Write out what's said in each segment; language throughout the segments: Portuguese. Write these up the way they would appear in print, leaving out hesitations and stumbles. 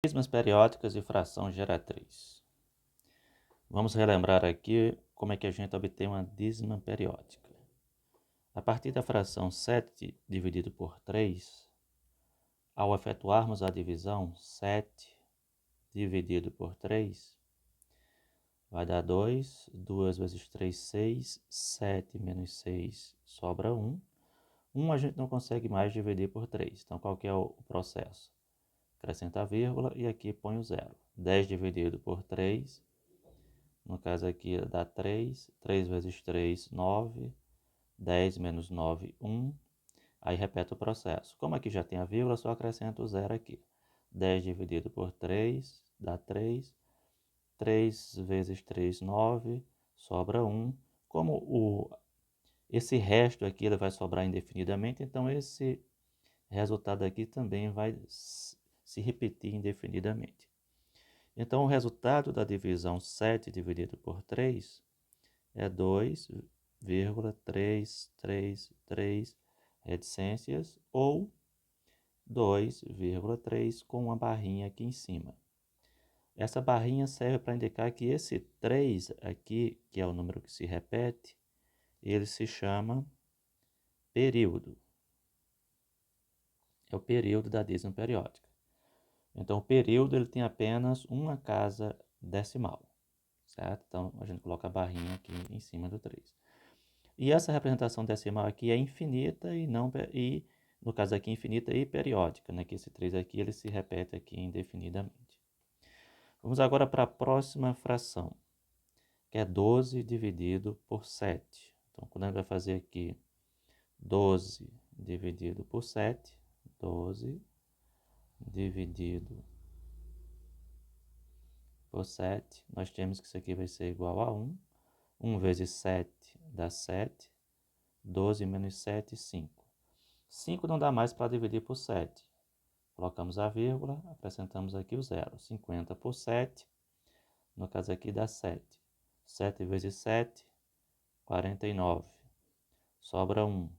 Dízimas periódicas e fração geratriz. Vamos relembrar aqui como é que a gente obtém uma dízima periódica. A partir da fração 7 dividido por 3, ao efetuarmos a divisão 7 dividido por 3, vai dar 2, 2 vezes 3, 6, 7 menos 6 sobra 1. 1 a gente não consegue mais dividir por 3, então qual que é o processo? Acrescenta a vírgula e aqui põe o zero. 10 dividido por 3, no caso aqui dá 3, 3 vezes 3, 9, 10 menos 9, 1. Aí repete o processo. Como aqui já tem a vírgula, só acrescento o zero aqui. 10 dividido por 3 dá 3. 3 vezes 3, 9, sobra 1. Como esse resto aqui ele vai sobrar indefinidamente, então esse resultado aqui também vai se repetir indefinidamente. Então, o resultado da divisão 7 dividido por 3 é 2,333 reticências ou 2,3 com uma barrinha aqui em cima. Essa barrinha serve para indicar que esse 3 aqui, que é o número que se repete, ele se chama período. É o período da dízima periódica. Então, o período ele tem apenas uma casa decimal, certo? Então, a gente coloca a barrinha aqui em cima do 3. E essa representação decimal aqui é infinita e no caso aqui, infinita e periódica, né? Que esse 3 aqui ele se repete aqui indefinidamente. Vamos agora para a próxima fração, que é 12 dividido por 7. Então, quando a gente vai fazer aqui 12 dividido por 7, 12 dividido por 7, nós temos que isso aqui vai ser igual a 1. 1 vezes 7 dá 7. 12 menos 7, 5. 5 não dá mais para dividir por 7. Colocamos a vírgula, acrescentamos aqui o zero. 50 por 7, no caso aqui dá 7. 7 vezes 7, 49. Sobra 1.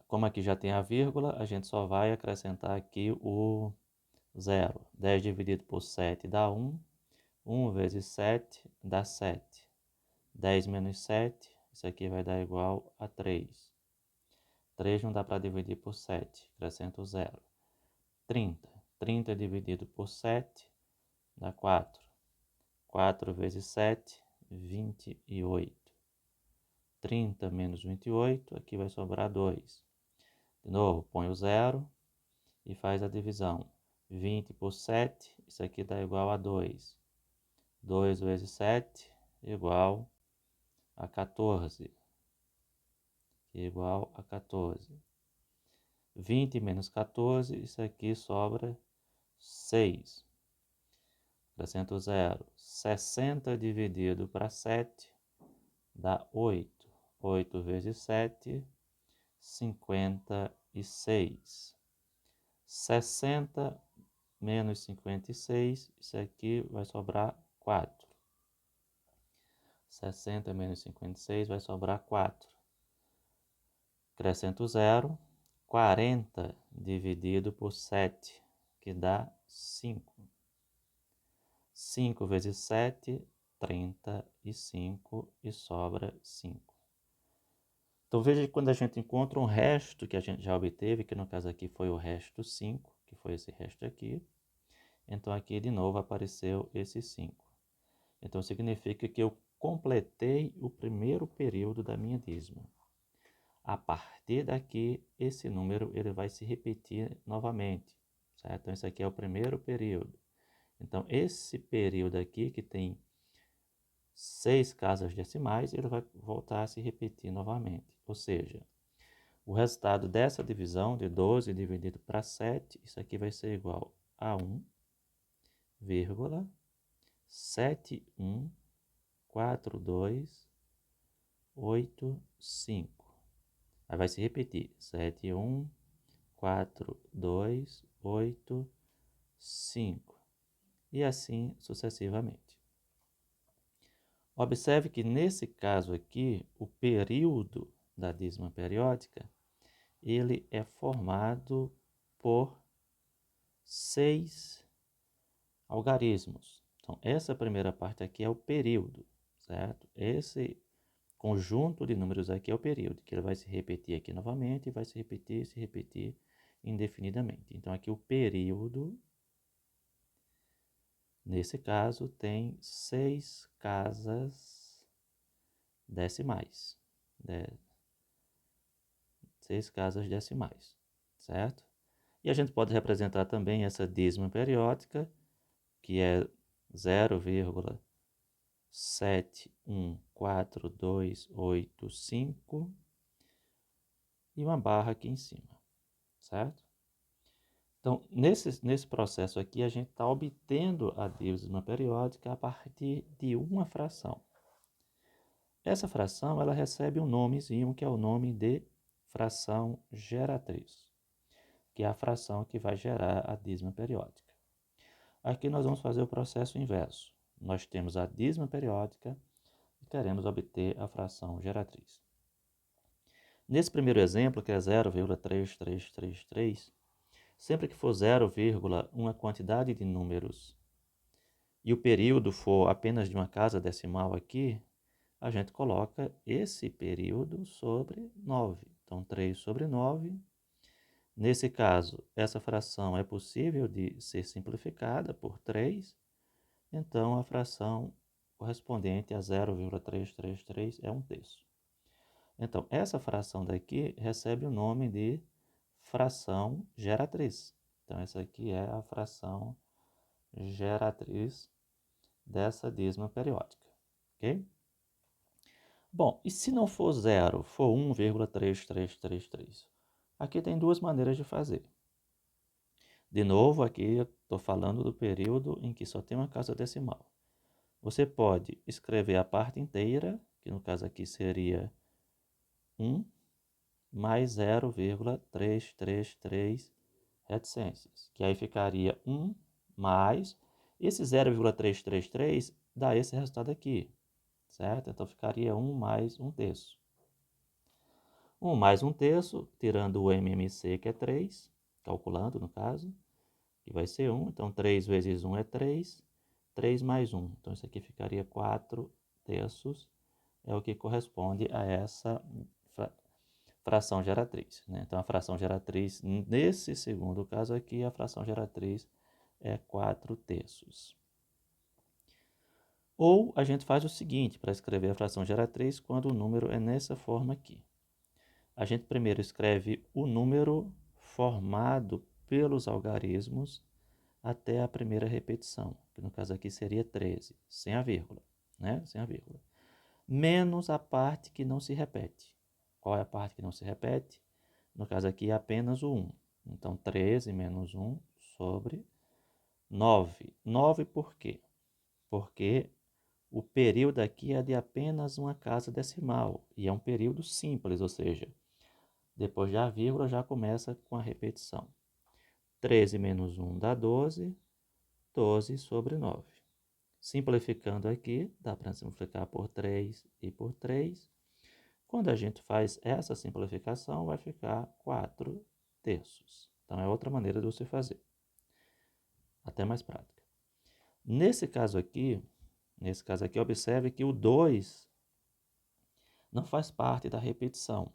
Como aqui já tem a vírgula, a gente só vai acrescentar aqui o zero. 10 dividido por 7 dá 1. 1 vezes 7 dá 7. 10 menos 7, isso aqui vai dar igual a 3. 3 não dá para dividir por 7, acrescento o zero. 30. 30 dividido por 7 dá 4. 4 vezes 7, 28. 30 menos 28, aqui vai sobrar 2. De novo, põe o zero e faz a divisão. 20 por 7, isso aqui dá igual a 2. 2 vezes 7, igual a 14. Igual a 14. 20 menos 14, isso aqui sobra 6. Acrescento zero. 60 dividido para 7 dá 8. 8 vezes 7, 56. 60 menos 56, isso aqui vai sobrar 4. 60 menos 56 vai sobrar 4. Acrescento zero. 40 dividido por 7, que dá 5. 5 vezes 7, 35 e sobra 5. Então veja que quando a gente encontra um resto que a gente já obteve, que no caso aqui foi o resto 5, que foi esse resto aqui, então aqui de novo apareceu esse 5. Então significa que eu completei o primeiro período da minha dízima. A partir daqui, esse número ele vai se repetir novamente, certo? Então esse aqui é o primeiro período. Então esse período aqui, que tem 6 casas decimais, ele vai voltar a se repetir novamente. Ou seja, o resultado dessa divisão de 12 dividido para 7, isso aqui vai ser igual a 1,714285. Aí vai se repetir. 7142885. E assim sucessivamente. Observe que nesse caso aqui, o período da dízima periódica, ele é formado por 6 algarismos. Então, essa primeira parte aqui é o período, certo? Esse conjunto de números aqui é o período, que ele vai se repetir aqui novamente e vai se repetir indefinidamente. Então, aqui o período, nesse caso, tem 6 casas decimais. 6 casas decimais, certo? E a gente pode representar também essa dízima periódica, que é 0,7142885 e uma barra aqui em cima, certo? Então, nesse processo aqui, a gente está obtendo a dízima periódica a partir de uma fração. Essa fração ela recebe um nomezinho, que é o nome de fração geratriz, que é a fração que vai gerar a dízima periódica. Aqui nós vamos fazer o processo inverso. Nós temos a dízima periódica e queremos obter a fração geratriz. Nesse primeiro exemplo, que é 0,3333, sempre que for 0, uma quantidade de números e o período for apenas de uma casa decimal aqui, a gente coloca esse período sobre 9. Então, 3 sobre 9. Nesse caso, essa fração é possível de ser simplificada por 3. Então, a fração correspondente a 0,333 é 1/3. Então, essa fração daqui recebe o nome de fração geratriz. Então, essa aqui é a fração geratriz dessa dízima periódica, ok? Bom, e se não for 0, for 1,3333? Aqui tem duas maneiras de fazer. De novo, aqui eu estou falando do período em que só tem uma casa decimal. Você pode escrever a parte inteira, que no caso aqui seria 1, mais 0,333 reticências, que aí ficaria 1 mais, esse 0,333 dá esse resultado aqui, certo? Então ficaria 1 mais 1/3. 1 mais 1/3, tirando o MMC, que é 3, calculando no caso, que vai ser 1, então 3 vezes 1 é 3, 3 mais 1, então isso aqui ficaria 4/3, é o que corresponde a essa fração geratriz, né? Então, a fração geratriz, nesse segundo caso aqui, a fração geratriz é 4/3. Ou a gente faz o seguinte, para escrever a fração geratriz, quando o número é nessa forma aqui. A gente primeiro escreve o número formado pelos algarismos até a primeira repetição, que no caso aqui seria 13, sem a vírgula, né? Sem a vírgula. Menos a parte que não se repete. Qual é a parte que não se repete? No caso aqui é apenas o 1. Então, 13 menos 1 sobre 9. 9 por quê? Porque o período aqui é de apenas uma casa decimal. E é um período simples, ou seja, depois da vírgula já começa com a repetição. 13 menos 1 dá 12. 12 sobre 9. Simplificando aqui, dá para simplificar por 3 e por 3. Quando a gente faz essa simplificação, vai ficar 4/3. Então, é outra maneira de você fazer. Até mais prática. Nesse caso aqui, observe que o 2 não faz parte da repetição.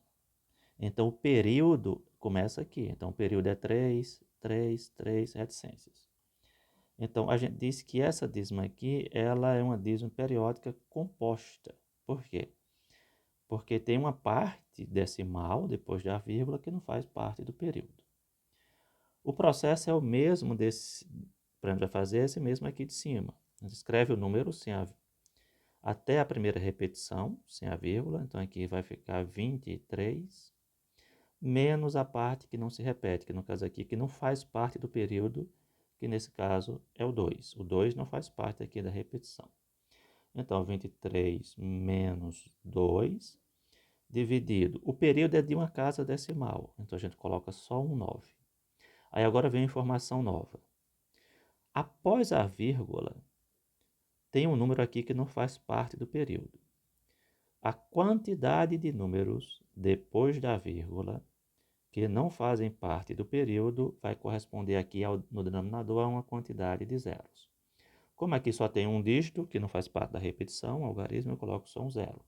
Então, o período começa aqui. Então, o período é 3, 3, 3 reticências. Então, a gente diz que essa dízima aqui, ela é uma dízima periódica composta. Por quê? Porque tem uma parte decimal, depois da vírgula, que não faz parte do período. O processo é o mesmo desse, para a gente vai fazer esse mesmo aqui de cima. A gente escreve o número até a primeira repetição, sem a vírgula, então aqui vai ficar 23, menos a parte que não se repete, que no caso aqui, que não faz parte do período, que nesse caso é o 2. O 2 não faz parte aqui da repetição. Então, 23 menos 2, dividido. O período é de uma casa decimal, então a gente coloca só um 9. Aí agora vem a informação nova. Após a vírgula, tem um número aqui que não faz parte do período. A quantidade de números depois da vírgula que não fazem parte do período vai corresponder aqui no denominador a uma quantidade de zeros. Como aqui só tem um dígito, que não faz parte da repetição, algarismo, eu coloco só um zero.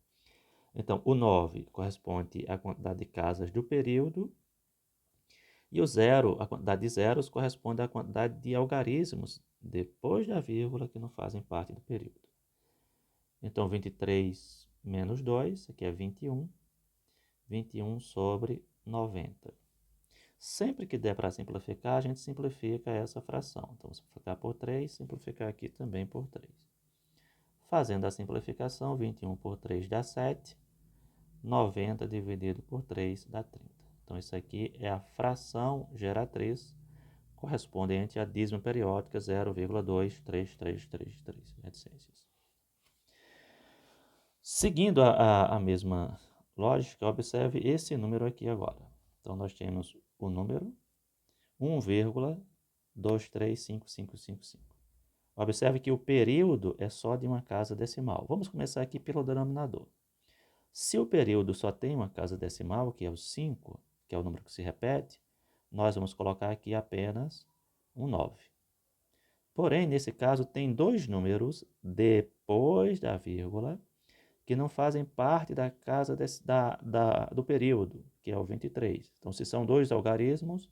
Então, o 9 corresponde à quantidade de casas do período, e o zero, a quantidade de zeros, corresponde à quantidade de algarismos depois da vírgula que não fazem parte do período. Então, 23 menos 2, aqui é 21. 21 sobre 90. Sempre que der para simplificar, a gente simplifica essa fração. Então, simplificar por 3, simplificar aqui também por 3. Fazendo a simplificação, 21 por 3 dá 7. 90 dividido por 3 dá 30. Então, isso aqui é a fração geratriz correspondente à dízima periódica 0,23333 reticências. Seguindo a mesma lógica, observe esse número aqui agora. Então, nós temos o número 1,235555. Observe que o período é só de uma casa decimal. Vamos começar aqui pelo denominador. Se o período só tem uma casa decimal, que é o 5, que é o número que se repete, nós vamos colocar aqui apenas um 9. Porém, nesse caso, tem dois números depois da vírgula que não fazem parte da casa do período, que é o 23. Então, se são dois algarismos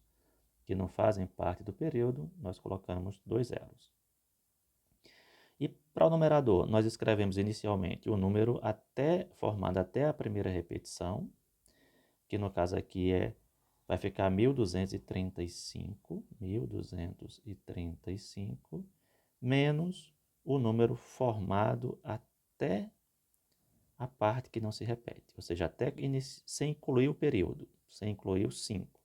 que não fazem parte do período, nós colocamos 2 zeros. E para o numerador, nós escrevemos inicialmente o número formado até a primeira repetição, que no caso aqui vai ficar 1235, menos o número formado até a parte que não se repete, ou seja, sem incluir o período, sem incluir o 5.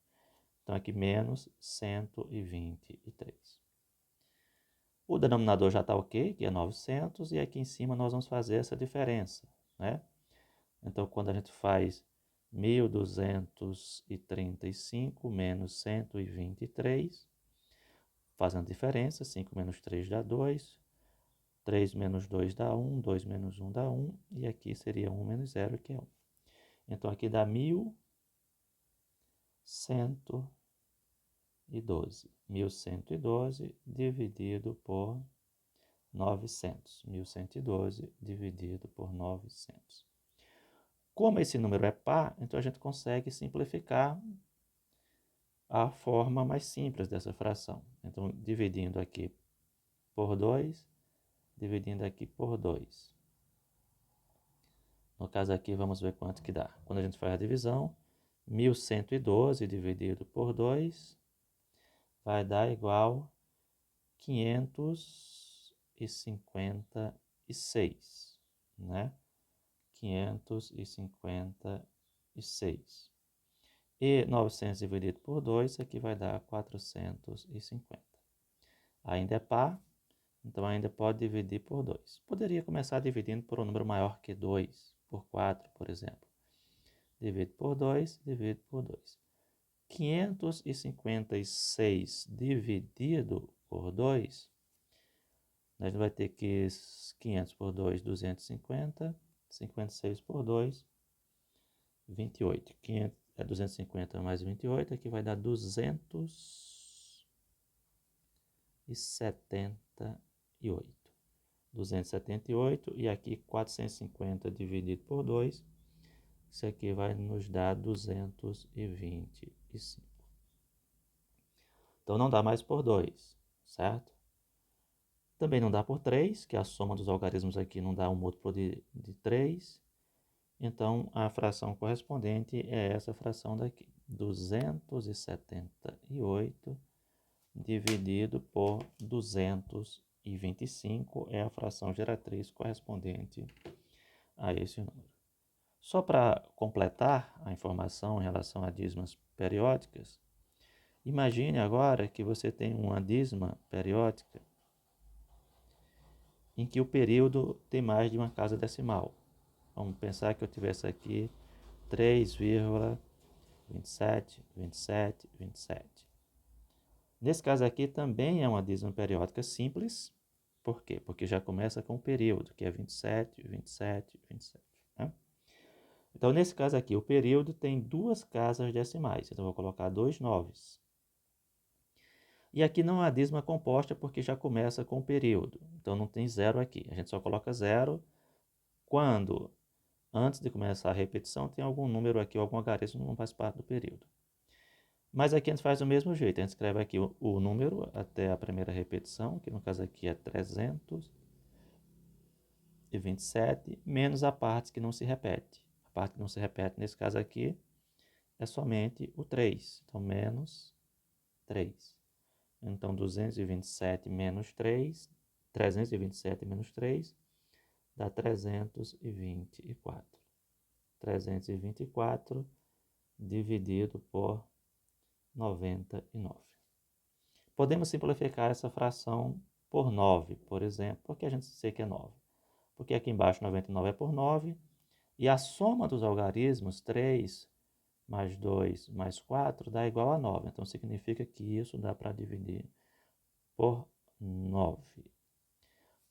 Então, aqui menos 123. O denominador já está ok, que é 900, e aqui em cima nós vamos fazer essa diferença, né? Então, quando a gente faz 1235 menos 123, fazendo diferença, 5 menos 3 dá 2, 3 menos 2 dá 1, 2 menos 1 dá 1, e aqui seria 1 menos 0, que é 1. Então, aqui dá 1112. 1112 dividido por 900. 1112 dividido por 900. Como esse número é par, então a gente consegue simplificar a forma mais simples dessa fração. Então, dividindo aqui por 2, dividindo aqui por 2. No caso aqui, vamos ver quanto que dá. Quando a gente faz a divisão, 1112 dividido por 2 vai dar igual 556, né? 556. E 900 dividido por 2, aqui vai dar 450. Ainda é par, então ainda pode dividir por 2. Poderia começar dividindo por um número maior que 2, por 4, por exemplo. Divide por 2, divide por 2. 556 dividido por 2, nós vai ter que 500 por 2, 250, 56 por 2, 28. 250 mais 28, aqui vai dar 278. 278, e aqui 450 dividido por 2, isso aqui vai nos dar 225. Então, não dá mais por 2, certo? Também não dá por 3, que a soma dos algarismos aqui não dá um múltiplo de 3. Então, a fração correspondente é essa fração daqui. 278 dividido por 225 é a fração geratriz correspondente a esse número. Só para completar a informação em relação a dízimas periódicas, imagine agora que você tem uma dízima periódica em que o período tem mais de uma casa decimal. Vamos pensar que eu tivesse aqui 3,27. Nesse caso aqui também é uma dízima periódica simples. Por quê? Porque já começa com o período, que é 27. Né? Então, nesse caso aqui, o período tem 2 casas decimais. Então, eu vou colocar 2 noves. E aqui não há dízima composta porque já começa com o período. Então, não tem zero aqui. A gente só coloca zero quando, antes de começar a repetição, tem algum número aqui, algum algarismo que não faz parte do período. Mas aqui a gente faz do mesmo jeito. A gente escreve aqui o número até a primeira repetição, que no caso aqui é 327, menos a parte que não se repete. A parte que não se repete, nesse caso aqui, é somente o 3. Então, menos 3. Então, 227 menos 3, 327 menos 3, dá 324. 324 dividido por 99. Podemos simplificar essa fração por 9, por exemplo, porque a gente sabe que é 9. Porque aqui embaixo 99 é por 9, e a soma dos algarismos, 3 mais 2 mais 4, dá igual a 9. Então, significa que isso dá para dividir por 9.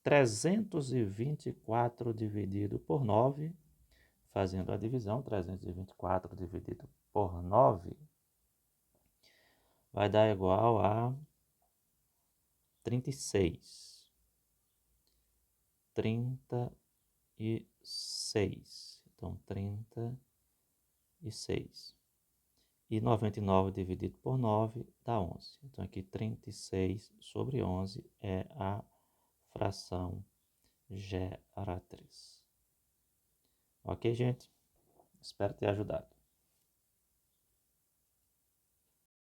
324 dividido por 9, fazendo a divisão, 324 dividido por 9, vai dar igual a 36. 36. Então, 36. E 99 dividido por 9 dá 11. Então, aqui 36 sobre 11 é a fração geratriz. Ok, gente? Espero ter ajudado.